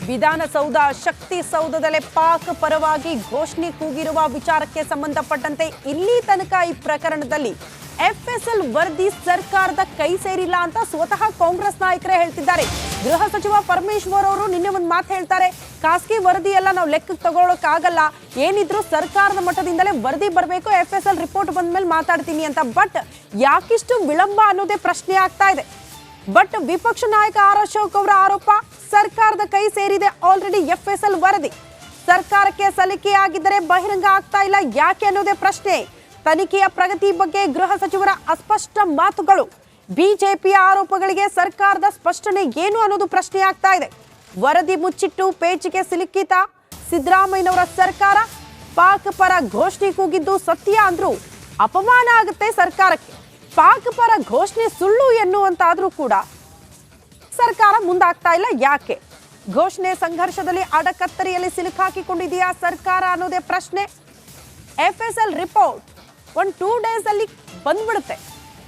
ವಿಧಾನಸೌಧ ಶಕ್ತಿ ಸೌಧದಲ್ಲೇ ಪಾಕ್ ಪರವಾಗಿ ಘೋಷಣೆ ಕೂಗಿರುವ ವಿಚಾರಕ್ಕೆ ಸಂಬಂಧಪಟ್ಟಂತೆ ಇಲ್ಲಿ ತನಕ ಈ ಪ್ರಕರಣದಲ್ಲಿ ಎಫ್ಎಸ್ಎಲ್ ವರದಿ ಸರ್ಕಾರದ ಕೈ ಸೇರಿಲ್ಲ ಅಂತ ಸ್ವತಃ ಕಾಂಗ್ರೆಸ್ ನಾಯಕರೇ ಹೇಳ್ತಿದ್ದಾರೆ. ಗೃಹ ಸಚಿವ ಪರಮೇಶ್ವರ್ ಅವರು ನಿನ್ನೆ ಒಂದು ಮಾತು ಹೇಳ್ತಾರೆ, ಖಾಸಗಿ ವರದಿ ಎಲ್ಲ ನಾವು ಲೆಕ್ಕಕ್ಕೆ ತಗೊಳ್ಳೋಕ್ಕಾಗಲ್ಲ, ಏನಿದ್ರು ಸರ್ಕಾರದ ಮಟ್ಟದಿಂದಲೇ ವರದಿ ಬರಬೇಕು, ಎಫ್ಎಸ್ಎಲ್ ರಿಪೋರ್ಟ್ ಬಂದ ಮೇಲೆ ಮಾತಾಡ್ತೀನಿ ಅಂತ. ಬಟ್ ಯಾಕಿಷ್ಟು ವಿಳಂಬ ಅನ್ನೋದೇ ಪ್ರಶ್ನೆ ಆಗ್ತಾ ಇದೆ. ಬಟ್ ವಿಪಕ್ಷ ನಾಯಕ ಆರ್ ಅಶೋಕ್ ಅವರ ಆರೋಪ, ಸರ್ಕಾರದ ಕೈ ಸೇರಿದೆ ಆಲ್ರೆಡಿ ಎಫ್ಎಸ್ಎಲ್ ವರದಿ, ಸರ್ಕಾರಕ್ಕೆ ಸಲ್ಲಿಕೆಯಾಗಿದ್ದರೆ ಬಹಿರಂಗ ಆಗ್ತಾ ಇಲ್ಲ ಯಾಕೆ ಅನ್ನೋದೇ ಪ್ರಶ್ನೆ. ತನಿಖೆಯ ಪ್ರಗತಿ ಬಗ್ಗೆ ಗೃಹ ಸಚಿವರ ಅಸ್ಪಷ್ಟ ಮಾತುಗಳು, ಬಿಜೆಪಿಯ ಆರೋಪಗಳಿಗೆ ಸರ್ಕಾರದ ಸ್ಪಷ್ಟನೆ ಏನು ಅನ್ನೋದು ಪ್ರಶ್ನೆ ಆಗ್ತಾ ಇದೆ. ವರದಿ ಮುಚ್ಚಿಟ್ಟು ಪೇಚಿಗೆ ಸಿಲುಕಿತ ಸಿದ್ದರಾಮಯ್ಯನವರ ಸರ್ಕಾರ, ಪಾಕ್ ಪರ ಘೋಷಣೆ ಕೂಗಿದ್ದು ಸತ್ಯ ಅಂದ್ರೂ ಅಪಮಾನ ಆಗುತ್ತೆ ಸರ್ಕಾರಕ್ಕೆ. ಪಾಕ್ ಪರ ಘೋಷಣೆ ಸುಳ್ಳು ಎನ್ನುವಂತಾದ್ರೂ ಕೂಡ ಸರ್ಕಾರ ಮುಂದಾಗ್ತಾ ಇಲ್ಲ ಯಾಕೆ? ಘೋಷಣೆ ಸಂಘರ್ಷದಲ್ಲಿ ಅಡಕತ್ತರಿಯಲ್ಲಿ ಸಿಲುಕಾಕಿಕೊಂಡಿದೆಯಾ ಸರ್ಕಾರ ಅನ್ನೋದೇ ಪ್ರಶ್ನೆ. ಎಫ್ಎಸ್ಎಲ್ ರಿಪೋರ್ಟ್ 1-2 ಡೇಸ್ ಅಲ್ಲಿ ಬಂದ್ಬಿಡುತ್ತೆ,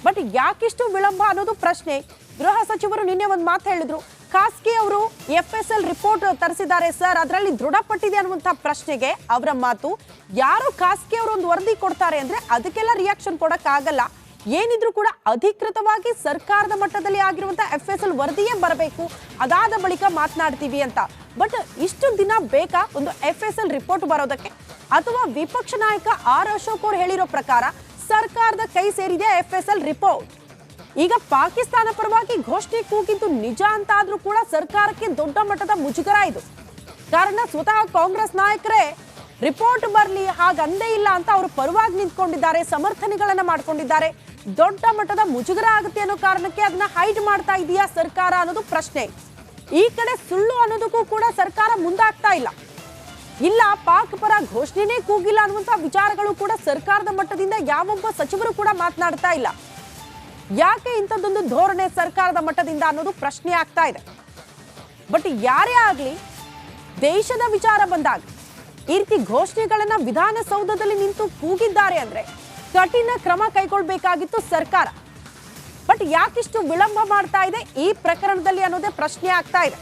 ಬಟ್ ಯಾಕಿಷ್ಟು ವಿಳಂಬ ಅನ್ನೋದು ಪ್ರಶ್ನೆ. ಗೃಹ ಸಚಿವರು ನಿನ್ನೆ ಒಂದು ಮಾತು ಹೇಳಿದ್ರು, ಖಾಸಗಿ ಅವರು ಎಫ್ಎಸ್ಎಲ್ ರಿಪೋರ್ಟ್ ತರಿಸಿದ್ದಾರೆ ಸರ್, ಅದರಲ್ಲಿ ದೃಢಪಟ್ಟಿದೆ ಅನ್ನುವಂಥ ಪ್ರಶ್ನೆಗೆ ಅವರ ಮಾತು, ಯಾರು ಖಾಸಗಿ ಅವರು ಒಂದು ವರದಿ ಕೊಡ್ತಾರೆ ಅಂದ್ರೆ ಅದಕ್ಕೆಲ್ಲ ರಿಯಾಕ್ಷನ್ ಕೊಡಕ್ಕಾಗಲ್ಲ, ಏನಿದ್ರು ಕೂಡ ಅಧಿಕೃತವಾಗಿ ಸರ್ಕಾರದ ಮಟ್ಟದಲ್ಲಿ ಆಗಿರುವಂತ ಎಫ್ಎಸ್ಎಲ್ ವರದಿಯೇ ಬರಬೇಕು, ಅದಾದ ಬಳಿಕ ಮಾತನಾಡ್ತೀವಿ ಅಂತ. ಬಟ್ ಇಷ್ಟು ದಿನ ಬೇಕಾ ಒಂದು ಎಫ್ಎಸ್ಎಲ್ ರಿಪೋರ್ಟ್ ಬರೋದಕ್ಕೆ? ಅಥವಾ ವಿಪಕ್ಷ ನಾಯಕ ಆರ್ ಅಶೋಕ್ ಅವರು ಹೇಳಿರೋ ಪ್ರಕಾರ ಸರ್ಕಾರದ ಕೈ ಸೇರಿದೆ ಎಫ್ಎಸ್ಎಲ್ ರಿಪೋರ್ಟ್. ಈಗ ಪಾಕಿಸ್ತಾನ ಪರವಾಗಿ ಘೋಷಣೆ ಕೂಗಿದ್ದು ನಿಜ ಅಂತ ಆದ್ರೂ ಕೂಡ ಸರ್ಕಾರಕ್ಕೆ ದೊಡ್ಡ ಮಟ್ಟದ ಮುಜುಗರ ಇದು. ಕಾರಣ ಸ್ವತಃ ಕಾಂಗ್ರೆಸ್ ನಾಯಕರೇ ರಿಪೋರ್ಟ್ ಬರಲಿ ಹಾಗಂದೇ ಇಲ್ಲ ಅಂತ ಅವರು ಪರವಾಗಿ ನಿಂತ್ಕೊಂಡಿದ್ದಾರೆ, ಸಮರ್ಥನೆಗಳನ್ನ ಮಾಡ್ಕೊಂಡಿದ್ದಾರೆ. ದೊಡ್ಡ ಮಟ್ಟದ ಮುಜುಗರ ಆಗುತ್ತೆ ಅನ್ನೋ ಕಾರಣಕ್ಕೆ ಅದನ್ನ ಹೈಡ್ ಮಾಡ್ತಾ ಇದೆಯಾ ಸರ್ಕಾರ ಅನ್ನೋದು ಪ್ರಶ್ನೆ. ಈ ಕಡೆ ಸುಳ್ಳು ಅನ್ನೋದಕ್ಕೂ ಕೂಡ ಸರ್ಕಾರ ಮುಂದಾಗ್ತಾ ಇಲ್ಲ. ಇಲ್ಲ, ಪಾಕ್ ಪರ ಘೋಷಣೆನೇ ಕೂಗಿಲ್ಲ ಅನ್ನುವಂಥ ವಿಚಾರಗಳು ಕೂಡ ಸರ್ಕಾರದ ಮಟ್ಟದಿಂದ ಯಾವೊಬ್ಬ ಸಚಿವರು ಕೂಡ ಮಾತನಾಡ್ತಾ ಇಲ್ಲ. ಯಾಕೆ ಇಂಥದ್ದೊಂದು ಧೋರಣೆ ಸರ್ಕಾರದ ಮಟ್ಟದಿಂದ ಅನ್ನೋದು ಪ್ರಶ್ನೆ ಆಗ್ತಾ ಇದೆ. ಬಟ್ ಯಾರೇ ಆಗ್ಲಿ, ದೇಶದ ವಿಚಾರ ಬಂದಾಗ ಈ ರೀತಿ ಘೋಷಣೆಗಳನ್ನ ವಿಧಾನಸೌಧದಲ್ಲಿ ನಿಂತು ಕೂಗಿದ್ದಾರೆ ಅಂದ್ರೆ ಕಠಿಣ ಕ್ರಮ ಕೈಗೊಳ್ಳಬೇಕಾಗಿತ್ತು ಸರ್ಕಾರ. ಬಟ್ ಯಾಕಿಷ್ಟು ವಿಳಂಬ ಮಾಡ್ತಾ ಇದೆ ಈ ಪ್ರಕರಣದಲ್ಲಿ ಅನ್ನೋದೇ ಪ್ರಶ್ನೆ ಆಗ್ತಾ ಇದೆ.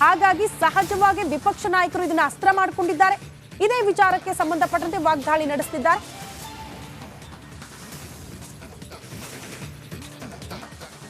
ಹಾಗಾಗಿ ಸಹಜವಾಗಿ ವಿಪಕ್ಷ ನಾಯಕರು ಇದನ್ನ ಅಸ್ತ್ರ ಮಾಡಿಕೊಂಡಿದ್ದಾರೆ. ಇದೇ ವಿಚಾರಕ್ಕೆ ಸಂಬಂಧಪಟ್ಟಂತೆ ವಾಗ್ದಾಳಿ ನಡೆಸುತ್ತಿದ್ದಾರೆ.